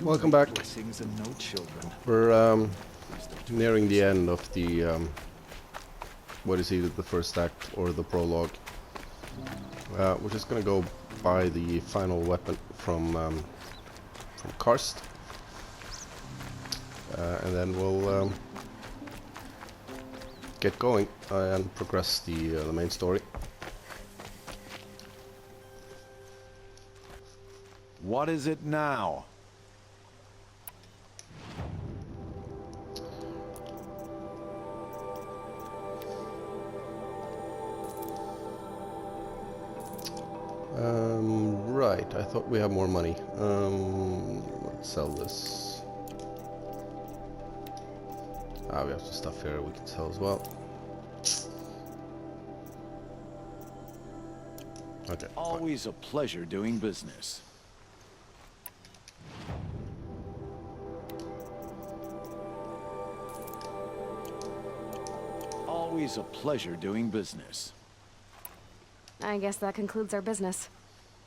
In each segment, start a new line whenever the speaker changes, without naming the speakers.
Welcome back.
Blessings and no children.
We're nearing the end of the what is either the first act or the prologue. We're just gonna go buy the final weapon from Karst, and then we'll get going and progress the main story.
What is it now?
Right, I thought we had more money. Let's sell this. Ah, we have some stuff here we can sell as well. Okay.
Always a pleasure doing business. Always a pleasure doing business.
I guess that concludes our business.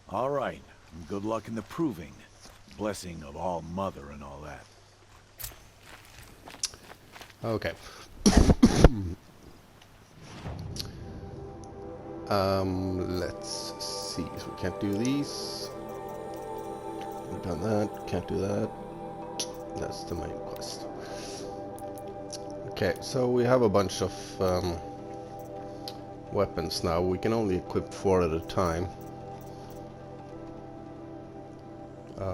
All right. Good luck in the proving. Blessing of All Mother and all that.
Okay. Let's see. So we can't do these. We've done that. Can't do that. That's the main quest. Okay, so we have a bunch of weapons now. We can only equip 4 at a time.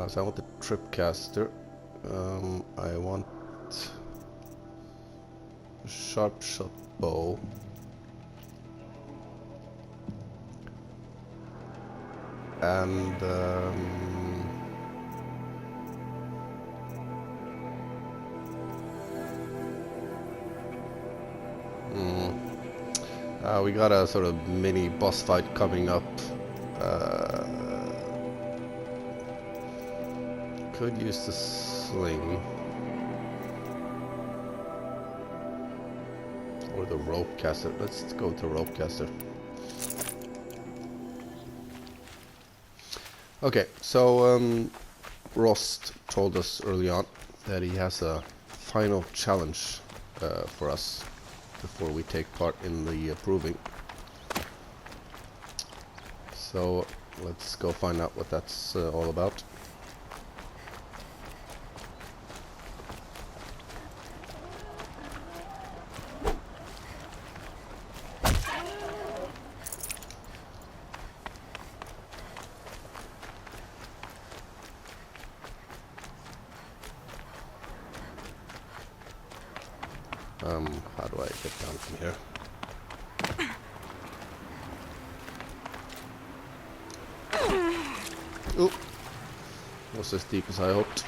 So I want the tripcaster. I want a sharp shot bow. And we got a sort of mini boss fight coming up. Could use the sling or the rope caster. Let's go to rope caster. Okay, so Rost told us early on that he has a final challenge for us before we take part in the proving. So let's go find out what that's all about. How do I get down from here? Oh, was as deep as I hoped.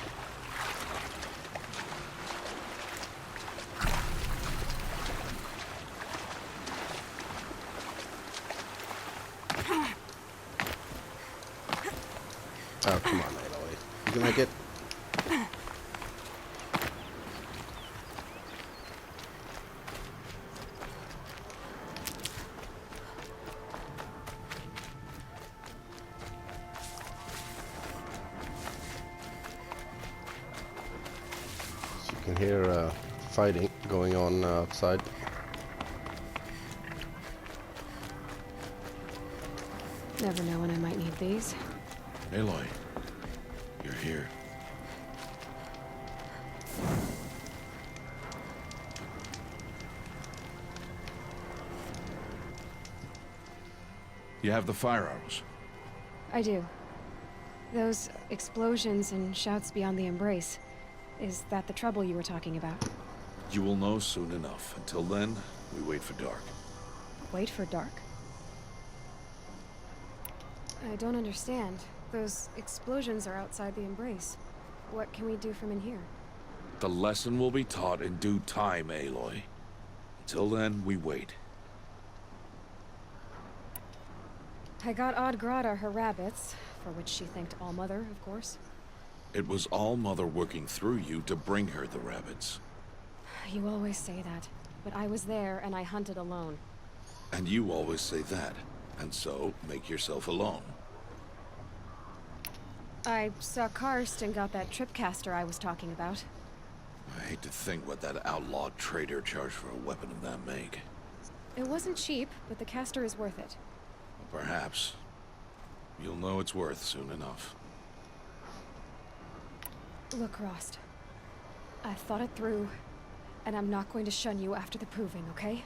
Oh, come on, Aloy. You can make it. You can hear fighting going on outside.
Never know when I might need these.
Aloy, you're here. You have the fire arrows.
I do. Those explosions and shouts beyond the embrace. Is that the trouble you were talking about?
You will know soon enough. Until then, we wait for dark.
Wait for dark? I don't understand. Those explosions are outside the embrace. What can we do from in here?
The lesson will be taught in due time, Aloy. Until then, we wait.
I got Odd Grata her rabbits, for which she thanked All Mother, of course.
It was All Mother working through you to bring her the rabbits.
You always say that, but I was there and I hunted alone.
And you always say that, and so make yourself alone.
I saw Karst and got that tripcaster I was talking about.
I hate to think what that outlawed trader charged for a weapon of that make.
It wasn't cheap, but the caster is worth it.
Perhaps. You'll know it's worth soon enough.
Look, Rost. I've thought it through, and I'm not going to shun you after the proving, okay?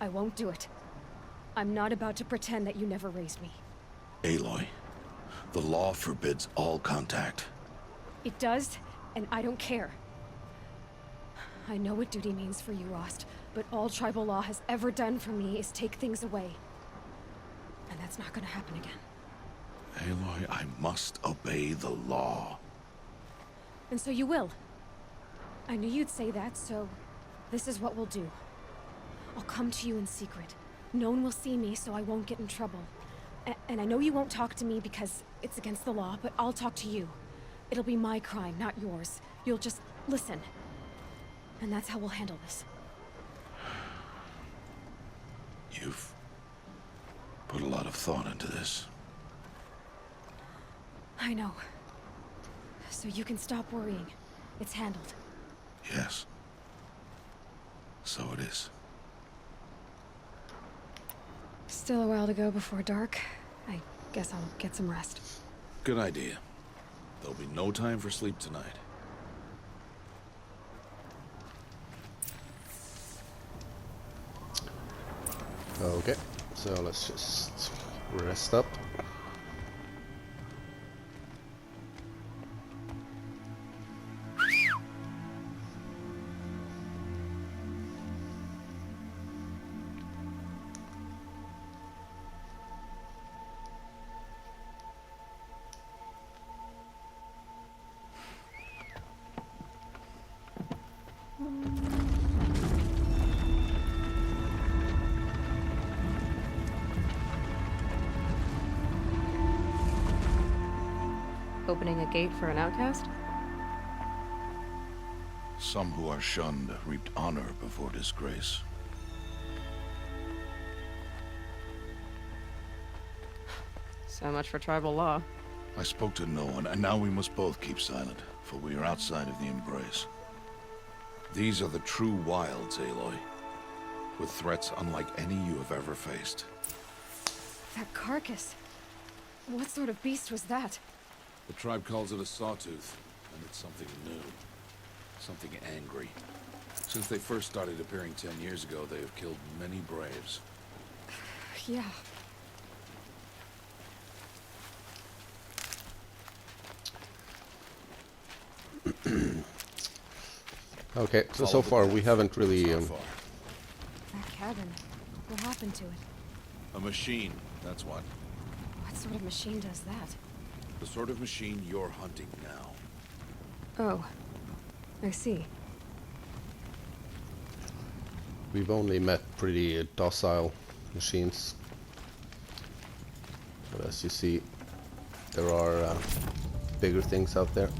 I won't do it. I'm not about to pretend that you never raised me.
Aloy, the law forbids all contact.
It does, and I don't care. I know what duty means for you, Rost, but all tribal law has ever done for me is take things away. And that's not gonna happen again.
Aloy, I must obey the law.
And so you will. I knew you'd say that, so this is what we'll do. I'll come to you in secret. No one will see me, so I won't get in trouble. And I know you won't talk to me because it's against the law, but I'll talk to you. It'll be my crime, not yours. You'll just listen. And that's how we'll handle this.
You've put a lot of thought into this.
I know. So you can stop worrying. It's handled.
Yes. So it is.
Still a while to go before dark. I guess I'll get some rest.
Good idea. There'll be no time for sleep tonight.
Okay, so let's just rest up.
Opening a gate for an outcast?
Some who are shunned reaped honor before disgrace.
So much for tribal law.
I spoke to no one, and now we must both keep silent, for we are outside of the embrace. These are the true wilds, Aloy, with threats unlike any you have ever faced.
That carcass. What sort of beast was that?
The tribe calls it a sawtooth, and it's something new. Something angry. Since they first started appearing 10 years ago, they have killed many braves.
Yeah.
Okay, so far we haven't really...
That cabin. What happened to it?
A machine, that's what.
What sort of machine does that?
The sort of machine you're hunting now.
Oh. I see.
We've only met pretty docile machines. But as you see, there are bigger things out there.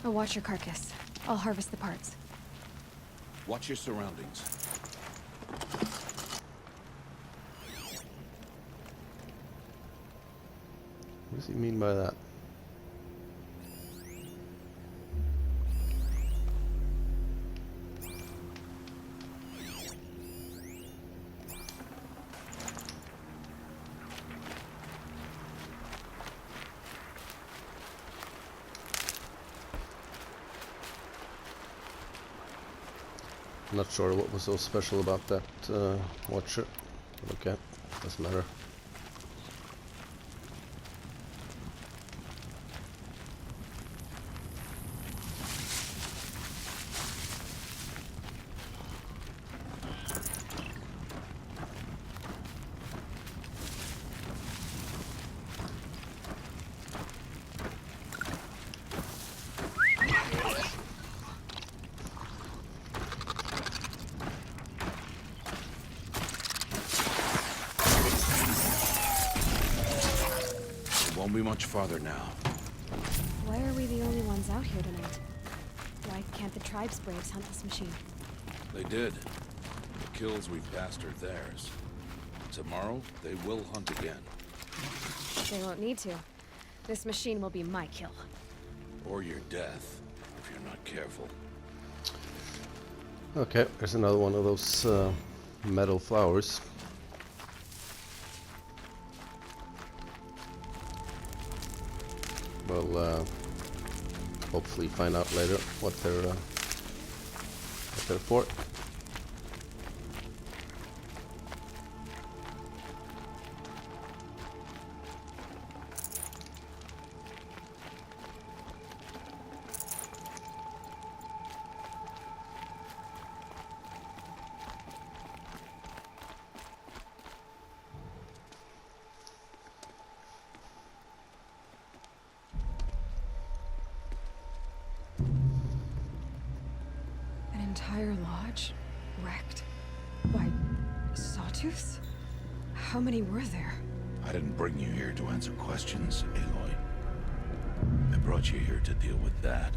I'll watch your carcass. I'll harvest the parts.
Watch your surroundings.
What does he mean by that? Not sure what was so special about that watcher. Okay, doesn't matter.
Won't be much farther now.
Why are we the only ones out here tonight? Why can't the tribe's braves hunt this machine?
They did. The kills we've passed are theirs. Tomorrow, they will hunt again.
They won't need to. This machine will be my kill.
Or your death, if you're not careful.
Okay, there's another one of those metal flowers. We'll hopefully find out later what they're for.
An entire lodge wrecked by sawtooths? How many were there?
I didn't bring you here to answer questions, Aloy. I brought you here to deal with that.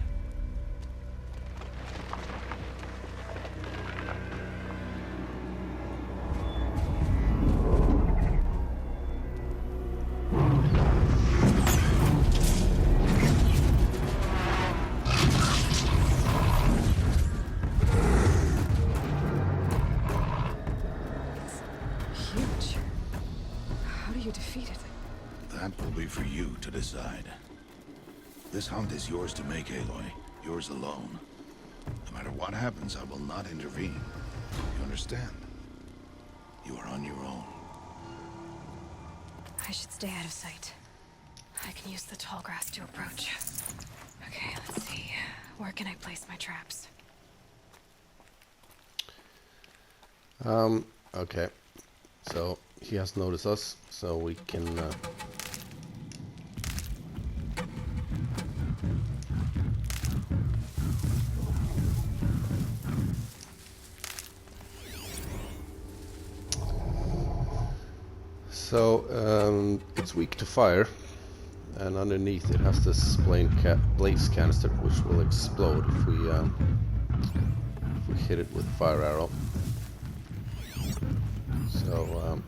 Huge. How do you defeat it?
That will be for you to decide. This hunt is yours to make, Aloy. Yours alone. No matter what happens, I will not intervene. You understand? You are on your own.
I should stay out of sight. I can use the tall grass to approach. Okay, let's see. Where can I place my traps?
Okay. So he has noticed us, so we can it's weak to fire, and underneath it has this blaze canister which will explode if we hit it with a fire arrow. So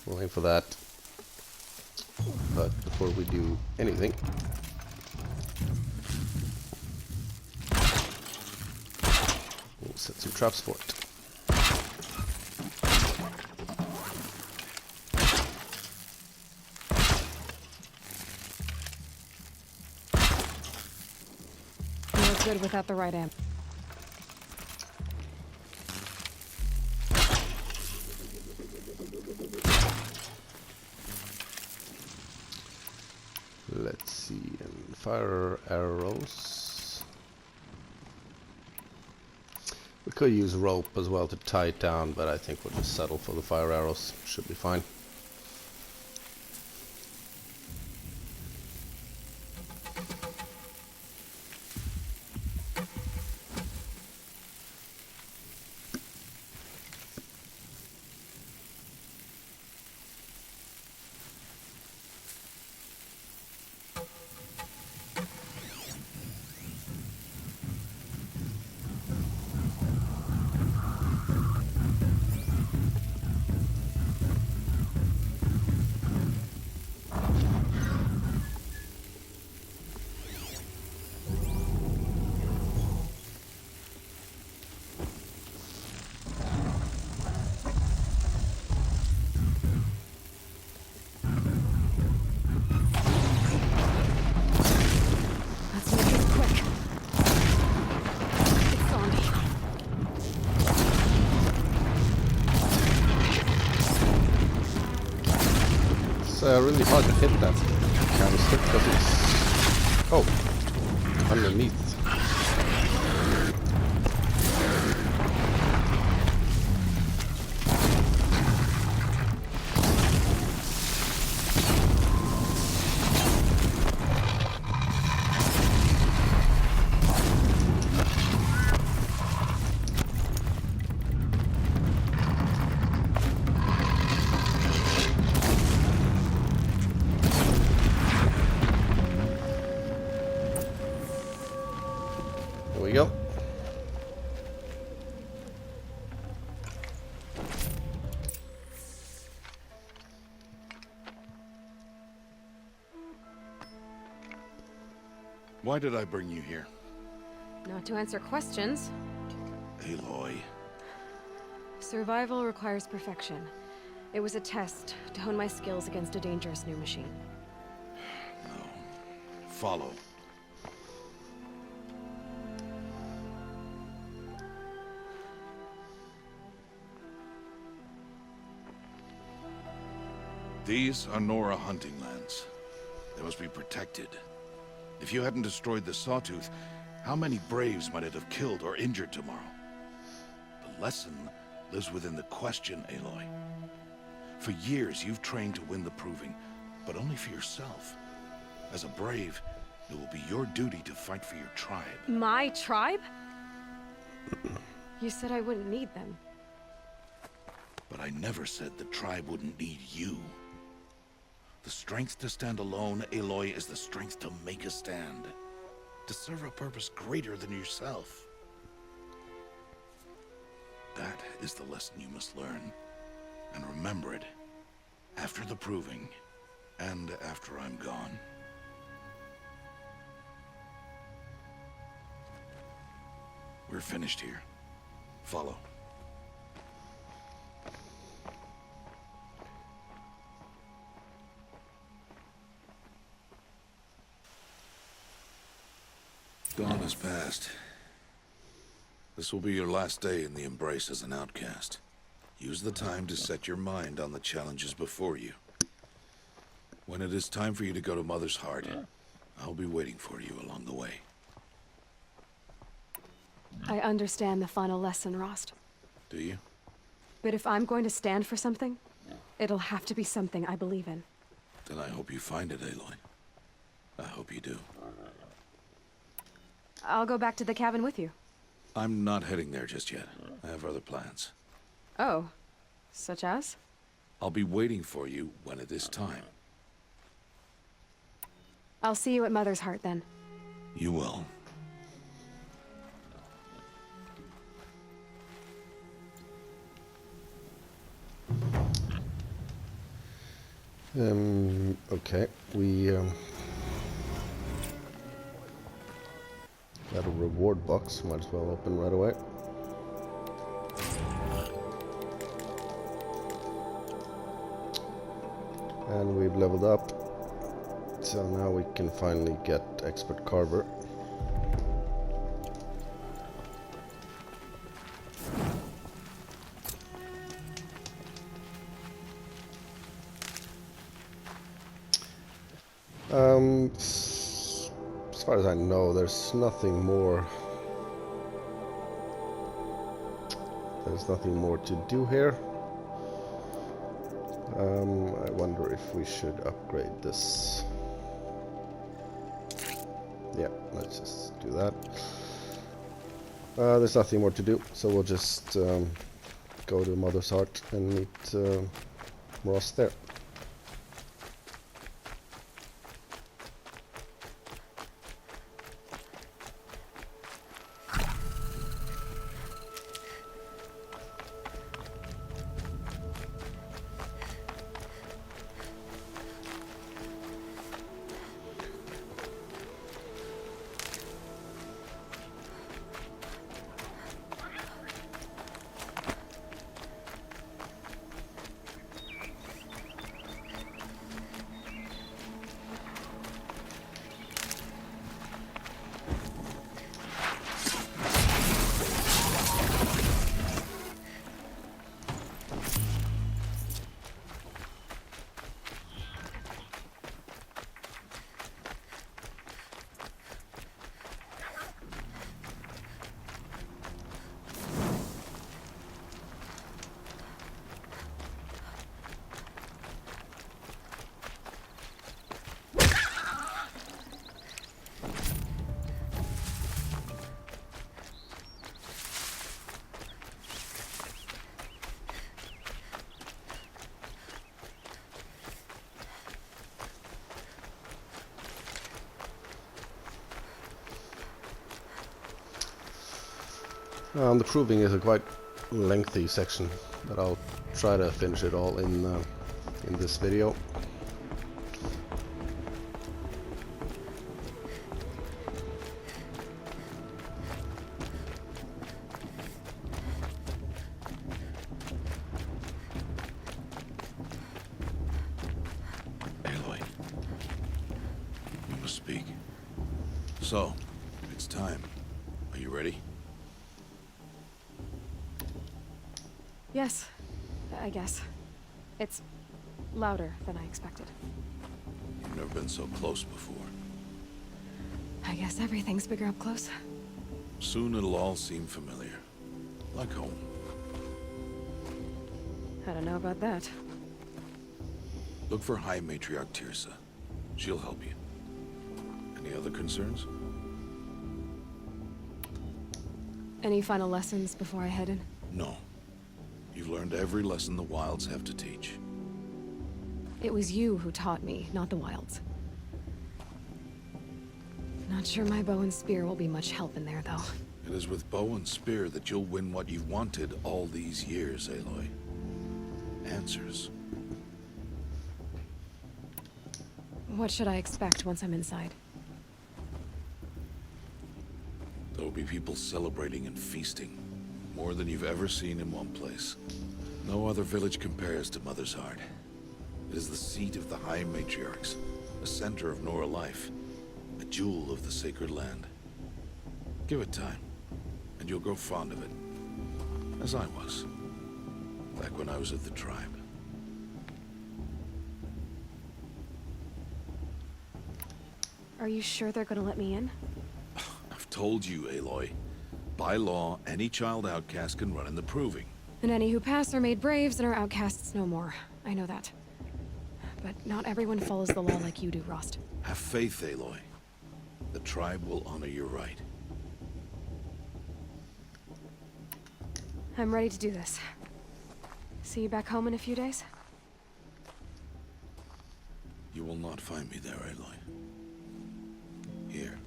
we'll aim for that. But before we do anything, we'll set some traps for it.
No good without the right amp.
Let's see, and fire arrows. We could use rope as well to tie it down, but I think we'll just settle for the fire arrows. Should be fine. Really hard to hit that canister because it's underneath.
Why did I bring you here?
Not to answer questions.
Aloy.
Survival requires perfection. It was a test to hone my skills against a dangerous new machine.
No. Follow. These are Nora hunting lands. They must be protected. If you hadn't destroyed the Sawtooth, how many Braves might it have killed or injured tomorrow? The lesson lives within the question, Aloy. For years, you've trained to win the Proving, but only for yourself. As a Brave, it will be your duty to fight for your tribe.
My tribe? You said I wouldn't need them.
But I never said the tribe wouldn't need you. The strength to stand alone, Aloy, is the strength to make a stand. To serve a purpose greater than yourself. That is the lesson you must learn. And remember it. After the Proving. And after I'm gone. We're finished here. Follow. Dawn has passed. This will be your last day in the Embrace as an outcast. Use the time to set your mind on the challenges before you. When it is time for you to go to Mother's Heart, I'll be waiting for you along the way.
I understand the final lesson, Rost.
Do you?
But if I'm going to stand for something, it'll have to be something I believe in.
Then I hope you find it, Aloy. I hope you do.
I'll go back to the cabin with you.
I'm not heading there just yet. I have other plans.
Oh, such as?
I'll be waiting for you when it is time.
I'll see you at Mother's Heart then.
You will.
Okay, we got a reward box, might as well open right away. And we've leveled up, so now we can finally get Expert Carver. As far as I know, there's nothing more. There's nothing more to do here. I wonder if we should upgrade this. Yeah, let's just do that. There's nothing more to do, so we'll just go to Mother's Heart and meet Rost there. The Proving is a quite lengthy section, but I'll try to finish it all in this video.
So, it's time. Are you ready?
Yes, I guess. It's louder than I expected.
You've never been so close before.
I guess everything's bigger up close.
Soon it'll all seem familiar. Like home.
I don't know about that.
Look for High Matriarch Tirsa. She'll help you. Any other concerns?
Any final lessons before I head in?
No. You've learned every lesson the Wilds have to teach.
It was you who taught me, not the Wilds. Not sure my bow and spear will be much help in there, though.
It is with bow and spear that you'll win what you've wanted all these years, Aloy. Answers.
What should I expect once I'm inside?
There will be people celebrating and feasting. More than you've ever seen in one place. No other village compares to Mother's Heart. It is the seat of the High Matriarchs, a center of Nora life, a jewel of the sacred land. Give it time, and you'll grow fond of it. As I was, back when I was at the tribe.
Are you sure they're gonna let me in?
I've told you, Aloy. By law, any child outcast can run in the proving.
And any who pass are made braves and are outcasts no more. I know that. But not everyone follows the law like you do, Rost.
Have faith, Aloy. The tribe will honor your right.
I'm ready to do this. See you back home in a few days?
You will not find me there, Aloy. Here.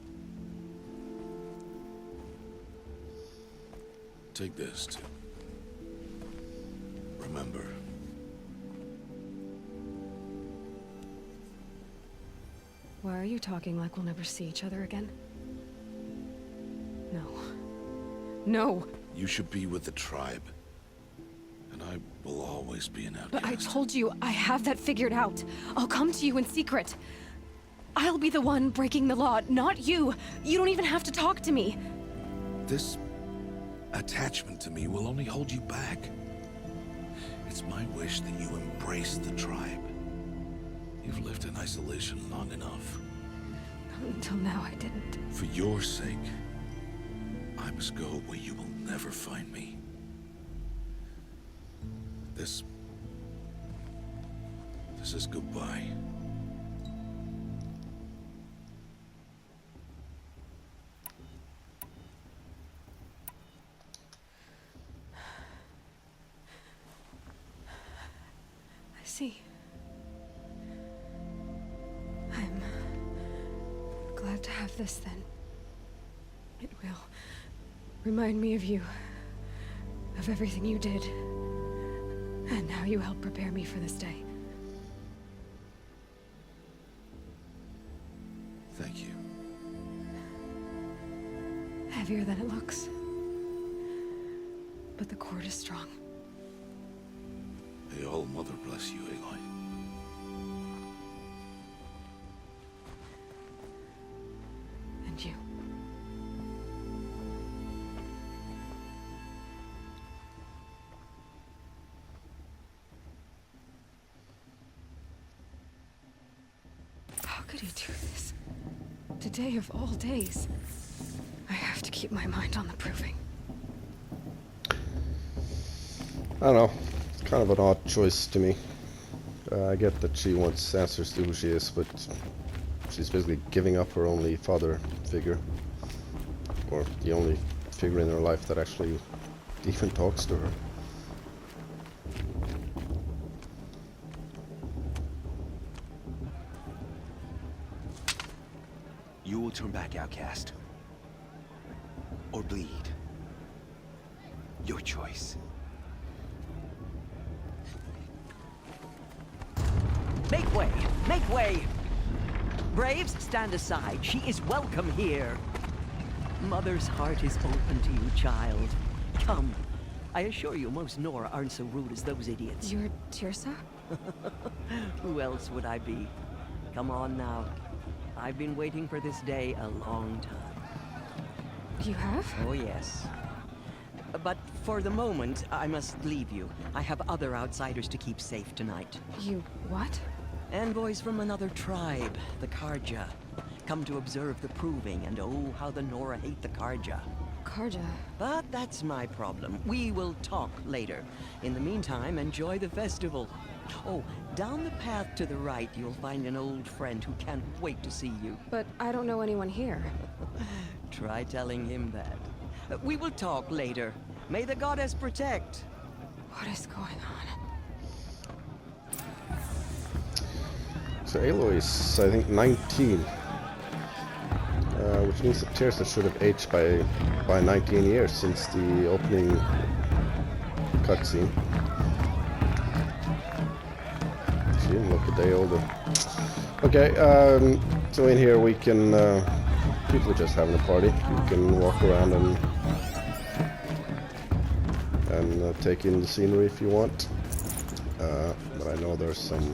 Take this, too. Remember.
Why are you talking like we'll never see each other again? No. No!
You should be with the tribe. And I will always be an outcast.
But I told you, I have that figured out. I'll come to you in secret. I'll be the one breaking the law, not you. You don't even have to talk to me.
This attachment to me will only hold you back. It's my wish that you embrace the tribe. You've lived in isolation long enough.
Until now, I didn't.
For your sake, I must go where you will never find me. This is goodbye.
I see. I'm glad to have this then. It will remind me of you, of everything you did, and how you helped prepare me for this day.
Thank you.
Heavier than it looks. But the cord is strong.
May all Mother bless you, Aloy.
And you. How could he do this? Today of all days. I have to keep my mind on the proving.
I don't know. It's kind of an odd choice to me. I get that she wants answers to who she is, but she's basically giving up her only father figure. Or the only figure in her life that actually even talks to her.
You will turn back, outcast. Or bleed. Your choice.
Make way! Make way! Braves, stand aside. She is welcome here. Mother's heart is open to you, child. Come. I assure you, most Nora aren't so rude as those idiots.
You're Tirsa?
Who else would I be? Come on now. I've been waiting for this day a long time.
You have?
Oh, yes. But for the moment, I must leave you. I have other outsiders to keep safe tonight.
You what?
Envoys from another tribe, the Karja. Come to observe the proving, and oh, how the Nora hate the Karja.
Karja.
But that's my problem. We will talk later. In the meantime, enjoy the festival. Oh, down the path to the right, you'll find an old friend who can't wait to see you.
But I don't know anyone here.
Try telling him that. We will talk later. May the goddess protect.
What is going on?
So Aloy is, I think, 19. Which means that Tirsa should have aged by 19 years since the opening cutscene. She didn't look a day older. Okay, so in here we can, people are just having a party. You can walk around and take in the scenery if you want. But I know there's some...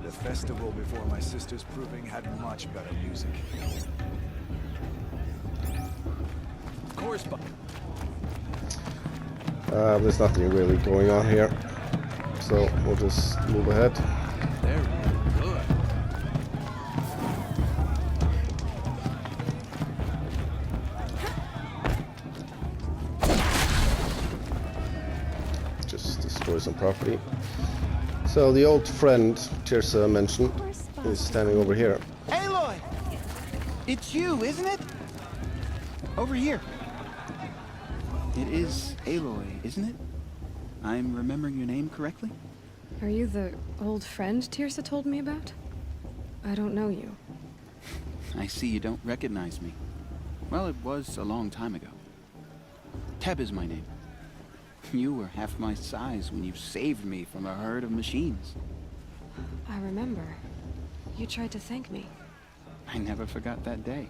The festival before my sister's proving had much better music. Of course, but
there's nothing really going on here, so we'll just move ahead.
they're really good.
Just destroy some property. So the old friend Tirsa mentioned is standing over here.
Aloy! It's you, isn't it? Over here. It is Aloy, isn't it? I'm remembering your name correctly?
Are you the old friend Tirsa told me about? I don't know you.
I see you don't recognize me. Well, it was a long time ago. Teb is my name. You were half my size when you saved me from a herd of machines.
I remember. You tried to thank me.
I never forgot that day.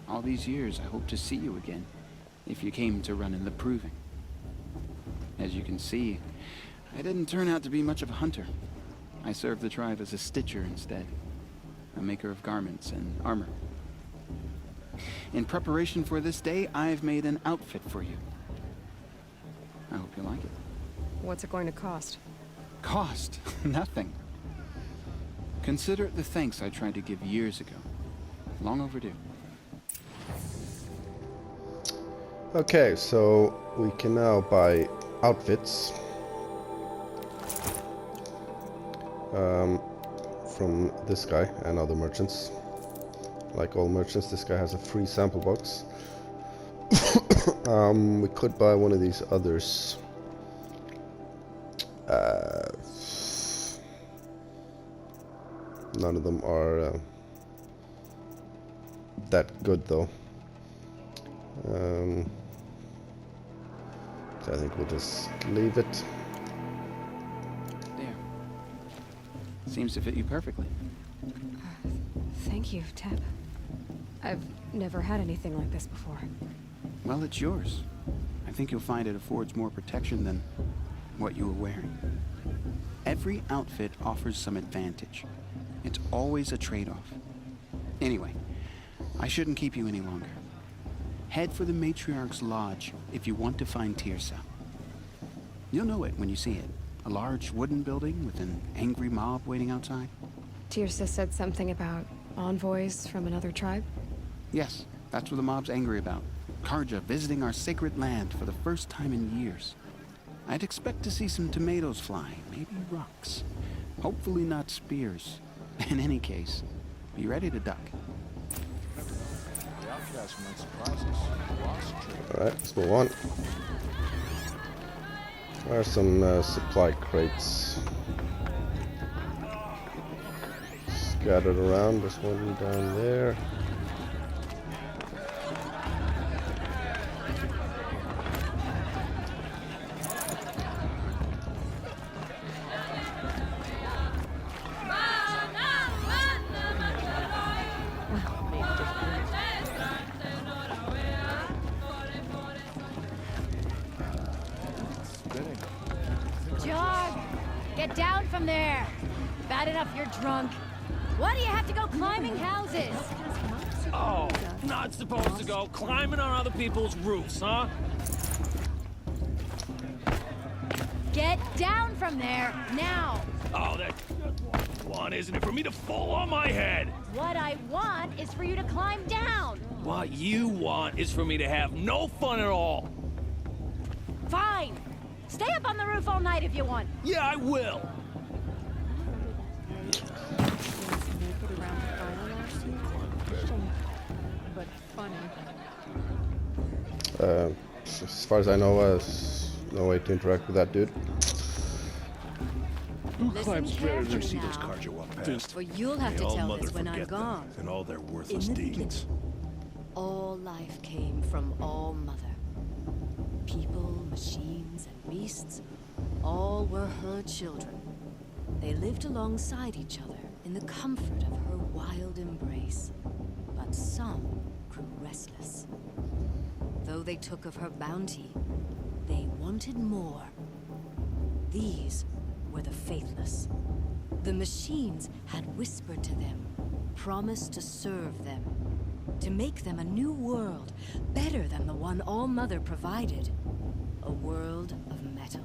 All these years, I hope to see you again, if you came to run in the proving. As you can see, I didn't turn out to be much of a hunter. I served the tribe as a stitcher instead, a maker of garments and armor. In preparation for this day, I've made an outfit for you. I hope you like it.
What's it going to cost?
Cost? Nothing. Consider it the thanks I tried to give years ago. Long overdue.
Okay, so we can now buy outfits from this guy and other merchants. Like all merchants, this guy has a free sample box. We could buy one of these others. None of them are that good though. So I think we'll just leave it.
There. Seems to fit you perfectly.
Thank you, Teb. I've never had anything like this before.
Well, it's yours. I think you'll find it affords more protection than what you were wearing. Every outfit offers some advantage. It's always a trade-off. Anyway, I shouldn't keep you any longer. Head for the Matriarch's Lodge if you want to find Tirsa. You'll know it when you see it. A large wooden building with an angry mob waiting outside.
Tirsa said something about envoys from another tribe?
Yes, that's what the mob's angry about. Karja visiting our sacred land for the first time in years. I'd expect to see some tomatoes fly, maybe rocks. Hopefully not spears. In any case, be ready to duck.
The outcast might surprise us. Rost trade.
Alright, let's move on. There are some supply crates scattered around. There's one down there.
had enough, you're drunk. Why do you have to go climbing houses?
Oh, not supposed to go climbing on other people's roofs, huh?
Get down from there, now!
Oh, that's what you want, isn't it? For me to fall on my head!
What I want is for you to climb down!
What you want is for me to have no fun at all.
Fine! Stay up on the roof all night if you want.
Yeah, I will.
But funny.
As far as I know, no way to interact with that dude.
Who
Listen
climbs better than
carefully
see those
now.
cars you walk past?
For you'll have
May
to
all
tell
mother
this when I'm
forget them
gone.
and all their worthless
In the
deeds.
All life came from All Mother. People, machines, and beasts, all were her children. They lived alongside each other in the comfort of her wild embrace. But some grew restless. Though they took of her bounty, they wanted more. These were the faithless. The machines had whispered to them, promised to serve them, to make them a new world, better than the one All Mother provided. A world of metal.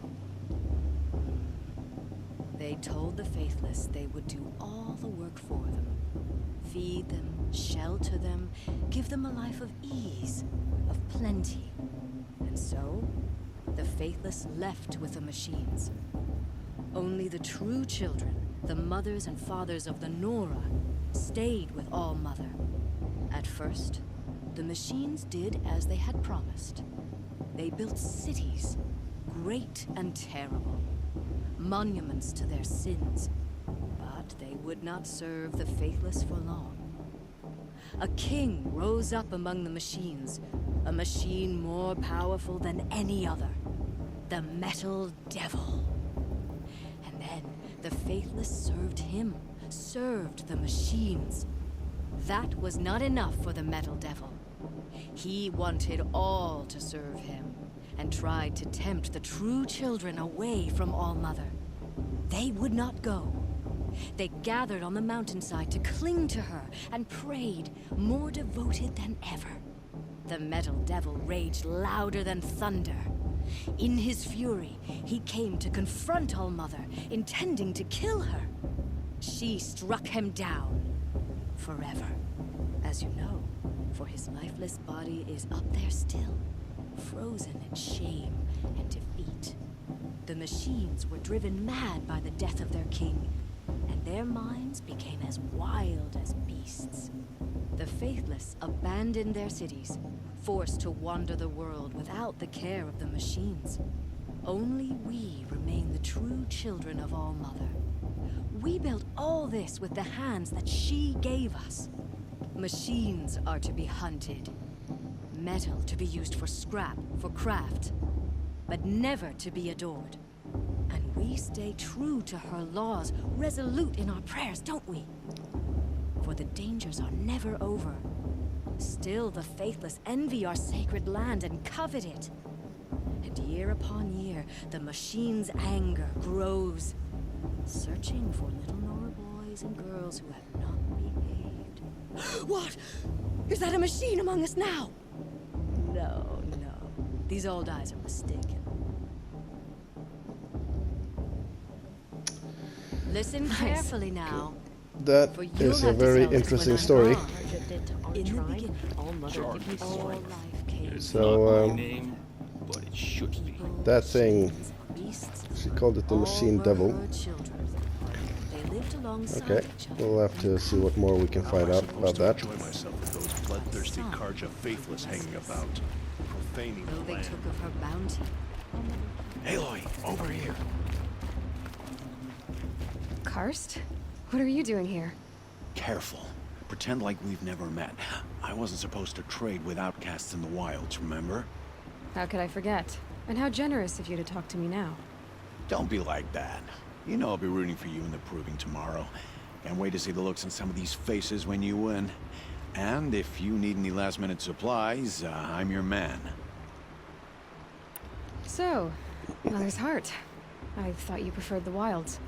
They told the faithless they would do all the work for them. Feed them, shelter them, give them a life of ease, of plenty. And so, the faithless left with the machines. Only the true children, the mothers and fathers of the Nora, stayed with All Mother. At first, the machines did as they had promised. They built cities, great and terrible, monuments to their sins, but they would not serve the faithless for long. A king rose up among the machines, a machine more powerful than any other, the Metal Devil. And then the faithless served him, served the machines. That was not enough for the Metal Devil. He wanted all to serve him, and tried to tempt the true children away from All Mother. They would not go. They gathered on the mountainside to cling to her and prayed, more devoted than ever. The Metal Devil raged louder than thunder. In his fury, he came to confront All Mother, intending to kill her. She struck him down. Forever. As you know, for his lifeless body is up there still, frozen in shame and defeat. The machines were driven mad by the death of their king, and their minds became as wild as beasts. The faithless abandoned their cities, forced to wander the world without the care of the machines. Only we remain the true children of All Mother. We built all this with the hands that she gave us. Machines are to be hunted. Metal to be used for scrap, for craft. But never to be adored. And we stay true to her laws, resolute in our prayers, don't we? For the dangers are never over. Still the faithless envy our sacred land and covet it. And year upon year, the machine's anger grows, searching for little Nora boys and girls who have not behaved. What? Is that a machine among us now? No, no. These old eyes are mistaken. Listen carefully now.
That
For you'll
is a
have to
very
tell us
interesting
when I'm
story.
gone. In the beginning, all life came
So,
Name, but it should be.
that thing,
beasts.
she called it the
All
Machine
were
Devil.
her children. They lived alongside
Okay,
each other.
we'll have to see what more we can find out about that.
Enjoy myself with those bloodthirsty Karja faithless hanging about, profaning
Though
the
they
land.
took of her bounty.
Aloy, over here.
Karst? What are you doing here?
Careful. Pretend like we've never met. I wasn't supposed to trade with outcasts in the wilds, remember?
How could I forget? And how generous of you to talk to me now.
Don't be like that. You know I'll be rooting for you in the proving tomorrow. Can't wait to see the looks on some of these faces when you win. And if you need any last-minute supplies, I'm your man.
So, Mother's Heart. I thought you preferred the wilds.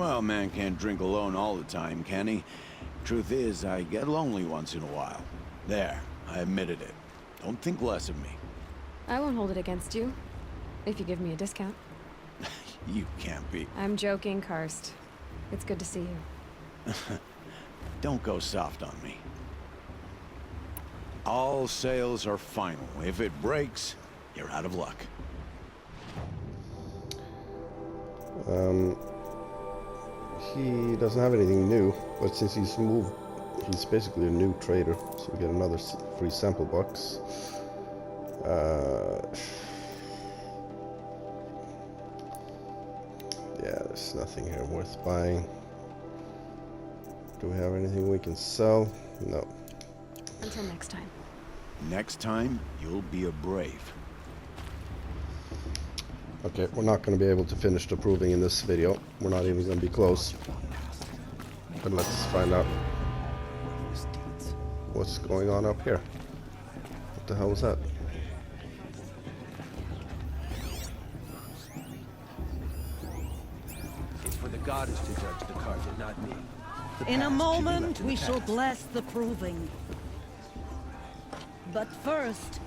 Well, man can't drink alone all the time, can he? Truth is, I get lonely once in a while. There, I admitted it. Don't think less of me.
I won't hold it against you. If you give me a discount.
You can't be.
I'm joking, Karst. It's good to see you.
Don't go soft on me. All sales are final. If it breaks, you're out of luck.
He doesn't have anything new, but since he's moved, he's basically a new trader. So we get another free sample box. Yeah, there's nothing here worth buying. Do we have anything we can sell? No.
Until next time.
Next time, you'll be a brave.
Okay, we're not going to be able to finish the proving in this video. We're not even going to be close. But let's find out what's going on up here. What the hell was that?
It's for the goddess to judge the Carja, not me. The
In a
past should be
moment,
left in
we
the
shall
past.
bless the proving. But first,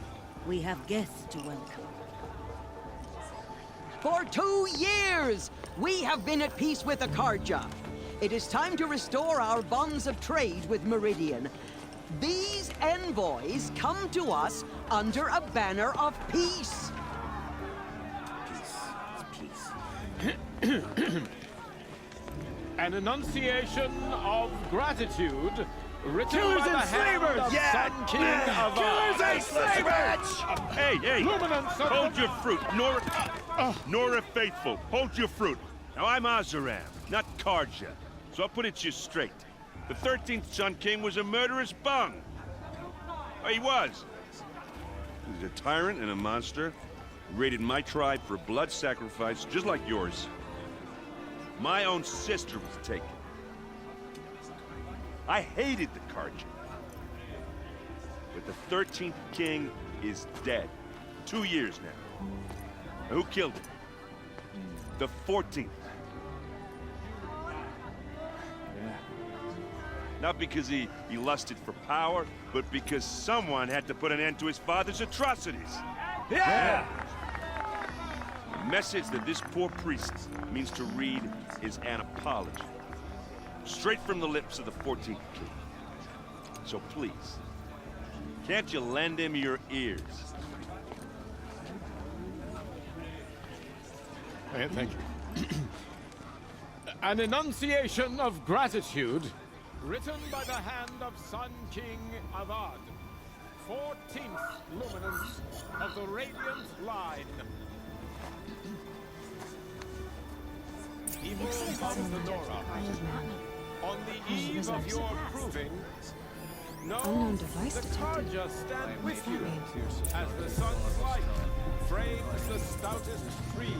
we have guests to welcome.
For 2 years, we have been at peace with the Carja. It is time to restore our bonds of trade with Meridian. These envoys come to us under a banner of peace.
An enunciation of gratitude written
Killers
by the
and
hand
slavers!
of Sun King of
Killers and slavers!
Hey, hey!
Luminance of
Hold
the-
your fruit, Nora. Nora Faithful, hold your fruit. Now I'm Azaram, not Karja, so I'll put it to you straight. The 13th Sun King was a murderous bung. Oh, he was. He was a tyrant and a monster. He raided my tribe for blood sacrifice, just like yours. My own sister was taken. I hated the Karja. But the 13th king is dead. 2 years now. Now, who killed him? The 14th. Not because he lusted for power, but because someone had to put an end to his father's atrocities.
Yeah!
The message that this poor priest means to read is an apology. Straight from the lips of the 14th king. So please, can't you lend him your ears?
Thank you. An enunciation of gratitude written by the hand of Sun King Avad, 14th luminance of the Radiant Line. Evil of the Nora. On the eve of your proving, know
Unknown device
the
detected.
Carja stand
What's
with
that
you
mean?
as the sun's light frames the stoutest trees.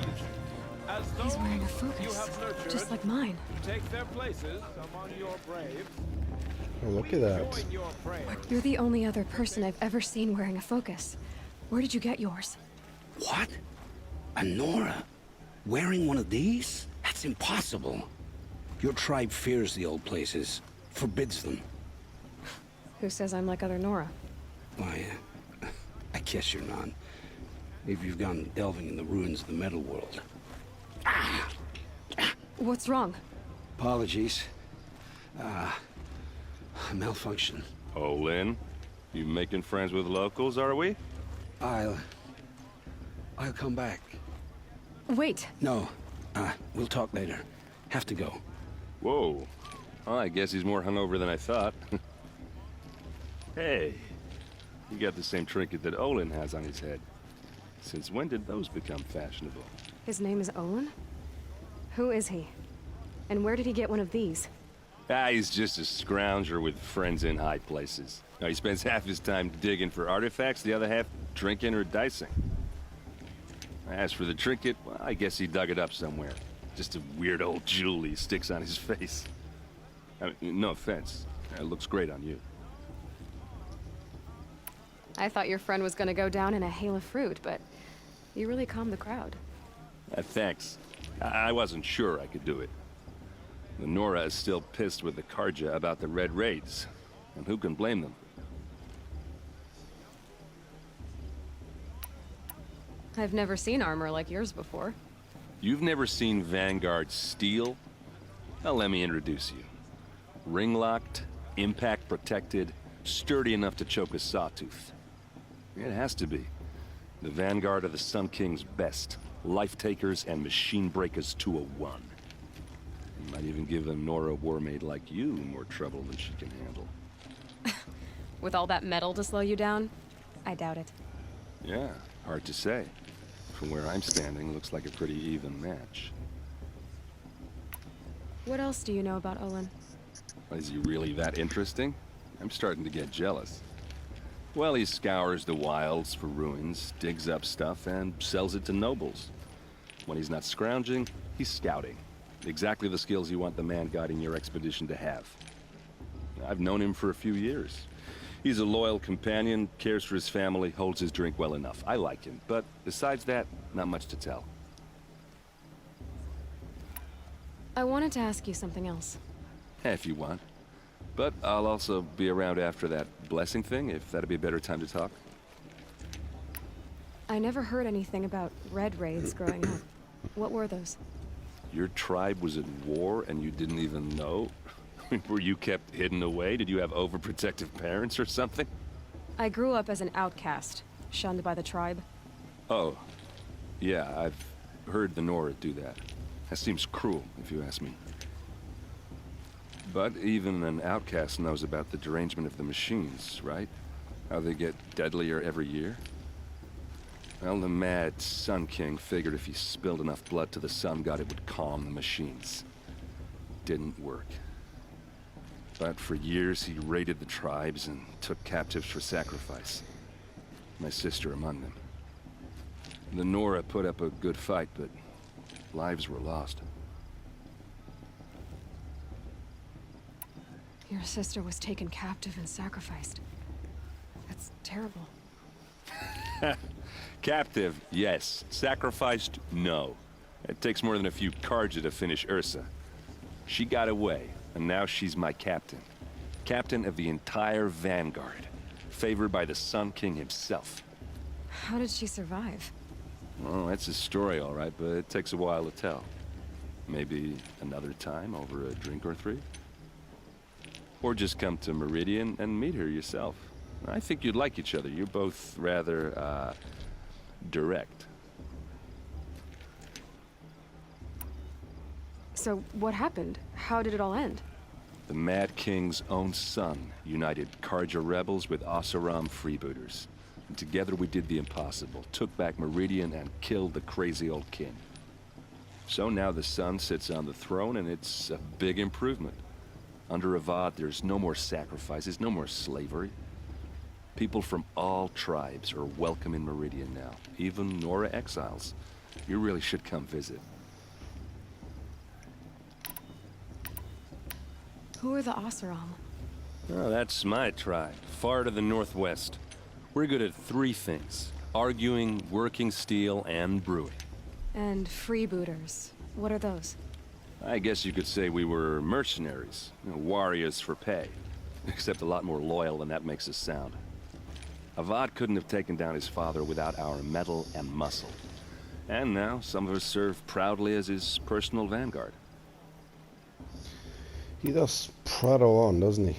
As
He's
those
wearing a
you
focus,
have nurtured
just like mine.
take their places among your braves.
Oh, look at that.
Join your prayers.
You're the only other person I've ever seen wearing a focus. Where did you get yours?
What? A Nora? Wearing one of these? That's impossible. Your tribe fears the old places, forbids them.
Who says I'm like other Nora?
Why, I guess you're not. If you've gone delving in the ruins of the metal world.
What's wrong?
Apologies. Malfunction.
Oh, Lynn, you making friends with locals, are we?
I'll come back.
Wait!
No, we'll talk later. Have to go.
Whoa. Well, I guess he's more hungover than I thought. Hey, you got the same trinket that Olin has on his head. Since when did those become fashionable?
His name is Owen? Who is he? And where did he get one of these?
He's just a scrounger with friends in high places. Now, he spends half his time digging for artifacts, the other half drinking or dicing. As for the trinket, well, I guess he dug it up somewhere. Just a weird old jewel he sticks on his face. I mean, no offense. It looks great on you.
I thought your friend was gonna go down in a hail of fruit, but you really calmed the crowd.
Thanks. I wasn't sure I could do it.
The Nora is still pissed with the Karja about the Red Raids. And who can blame them?
I've never seen armor like yours before.
You've never seen Vanguard steel? Well, let me introduce you. Ring-locked, impact-protected, sturdy enough to choke a sawtooth. It has to be. The Vanguard of the Sun King's best. Life-takers and machine breakers to a one. Might even give a Nora warmaid like you more trouble than she can handle.
With all that metal to slow you down? I doubt it.
Yeah, hard to say. From where I'm standing, looks like a pretty even match.
What else do you know about Olin?
Is he really that interesting? I'm starting to get jealous. Well, he scours the wilds for ruins, digs up stuff, and sells it to nobles. When he's not scrounging, he's scouting. Exactly the skills you want the man guiding your expedition to have. I've known him for a few years. He's a loyal companion, cares for his family, holds his drink well enough. I like him, but besides that, not much to tell.
I wanted to ask you something else.
If you want. But I'll also be around after that blessing thing, if that'd be a better time to talk.
I never heard anything about Red Raids growing up. What were those?
Your tribe was at war and you didn't even know? Were you kept hidden away? Did you have overprotective parents or something?
I grew up as an outcast, shunned by the tribe.
Oh. Yeah, I've heard the Nora do that. That seems cruel, if you ask me. But even an outcast knows about the derangement of the machines, right? How they get deadlier every year? Well, the mad Sun King figured if he spilled enough blood to the Sun God, it would calm the machines. Didn't work. But for years, he raided the tribes and took captives for sacrifice. My sister among them. The Nora put up a good fight, but lives were lost.
Your sister was taken captive and sacrificed. That's terrible.
Captive, yes. Sacrificed, no. It takes more than a few Karja to finish Ursa. She got away, and now she's my captain. Captain of the entire Vanguard. Favored by the Sun King himself.
How did she survive?
Well, that's a story, all right, but it takes a while to tell. Maybe another time over a drink or three? Or just come to Meridian and meet her yourself. I think you'd like each other. You're both rather, direct.
So, what happened? How did it all end?
The Mad King's own son united Karja rebels with Oseram freebooters. And together we did the impossible, took back Meridian and killed the crazy old king. So now the son sits on the throne and it's a big improvement. Under Avad, there's no more sacrifices, no more slavery. People from all tribes are welcome in Meridian now, even Nora exiles. You really should come visit.
Who are the Oseram?
Oh, that's my tribe, far to the northwest. We're good at three things: arguing, working steel, and brewing.
And freebooters. What are those?
I guess you could say we were mercenaries, warriors for pay. Except a lot more loyal than that makes us sound. Avad couldn't have taken down his father without our metal and muscle. And now, some of us serve proudly as his personal vanguard.
He does prattle on, doesn't he?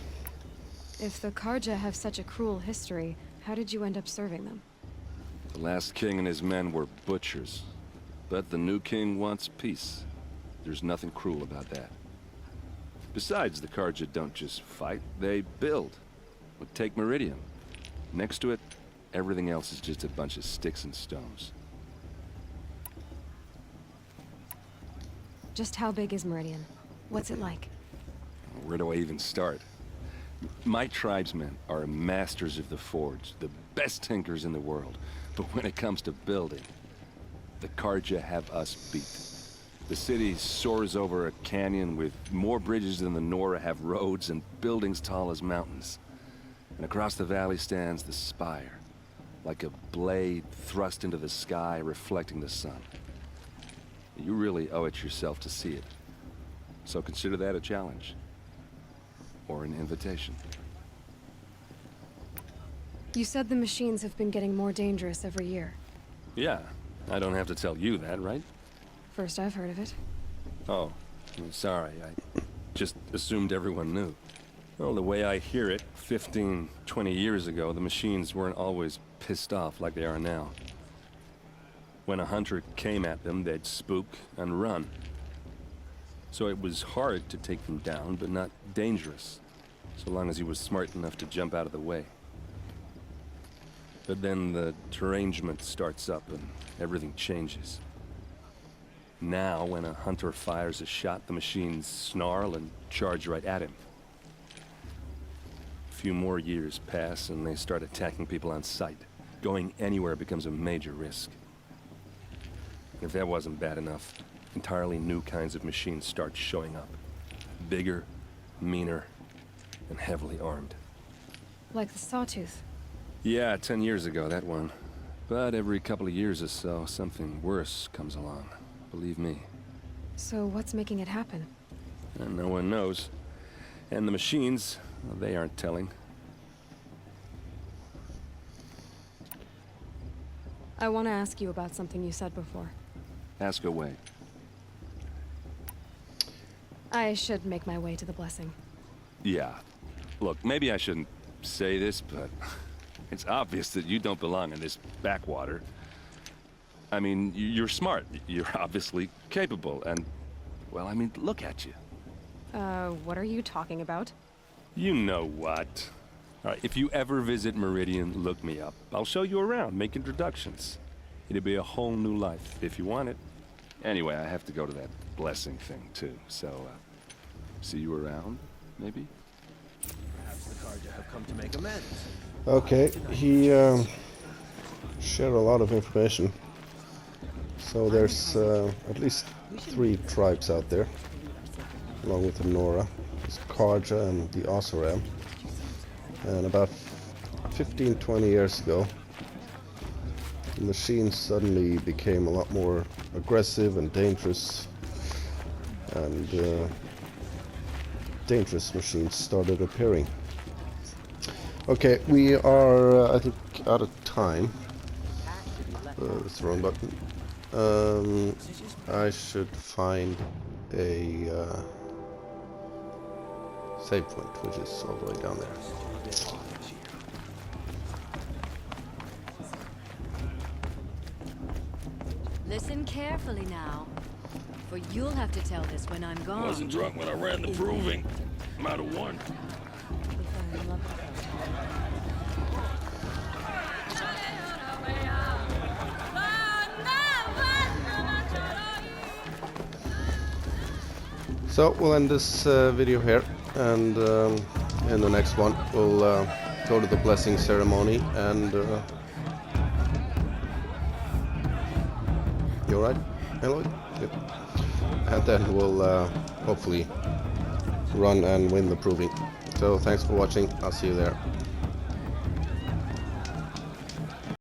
If the Karja have such a cruel history, how did you end up serving them?
The last king and his men were butchers. But the new king wants peace. There's nothing cruel about that. Besides, the Karja don't just fight, they build. Take Meridian. Next to it, everything else is just a bunch of sticks and stones.
Just how big is Meridian? What's it like?
Where do I even start? My tribesmen are masters of the forge, the best tinkers in the world. But when it comes to building, the Karja have us beat. The city soars over a canyon with more bridges than the Nora have roads and buildings tall as mountains. And across the valley stands the spire, like a blade thrust into the sky reflecting the sun. You really owe it yourself to see it. So consider that a challenge. Or an invitation.
You said the machines have been getting more dangerous every year.
Yeah, I don't have to tell you that, right?
First I've heard of it.
Oh, I'm sorry. I just assumed everyone knew. Well, the way I hear it, 15, 20 years ago, the machines weren't always pissed off like they are now. When a hunter came at them, they'd spook and run. So it was hard to take them down, but not dangerous, so long as he was smart enough to jump out of the way. But then the derangement starts up and everything changes. Now, when a hunter fires a shot, the machines snarl and charge right at him. A few more years pass and they start attacking people on sight. Going anywhere becomes a major risk. And if that wasn't bad enough, entirely new kinds of machines start showing up. Bigger, meaner, and heavily armed.
Like the Sawtooth.
Yeah, 10 years ago, that one. But every couple of years or so, something worse comes along. Believe me.
So what's making it happen?
And no one knows. And the machines, well, they aren't telling.
I want to ask you about something you said before.
Ask away.
I should make my way to the blessing.
Yeah. Look, maybe I shouldn't say this, but it's obvious that you don't belong in this backwater. I mean, you're smart. You're obviously capable, and, well, I mean, look at you.
What are you talking about?
You know what. All right, if you ever visit Meridian, look me up. I'll show you around, make introductions. It'll be a whole new life, if you want it. Anyway, I have to go to that blessing thing, too, so, see you around, maybe?
Perhaps the Carja have come to make amends.
Okay, he shared a lot of information. So there's at least 3 tribes out there, along with the Nora. There's Carja and the Oseram. And about 15-20 years ago, the machines suddenly became a lot more aggressive and dangerous. And dangerous machines started appearing. Okay, we are, I think, out of time. That's the wrong button. I should find a save point, which is all the way down there.
Listen carefully now, for you'll have to tell this when I'm gone.
Wasn't drunk when I ran the proving. I'm out of 1.
So we'll end this video here, and in the next one we'll go to the blessing ceremony, and you alright, Aloy? Good. And then we'll hopefully run and win the proving. So thanks for watching, I'll see you there.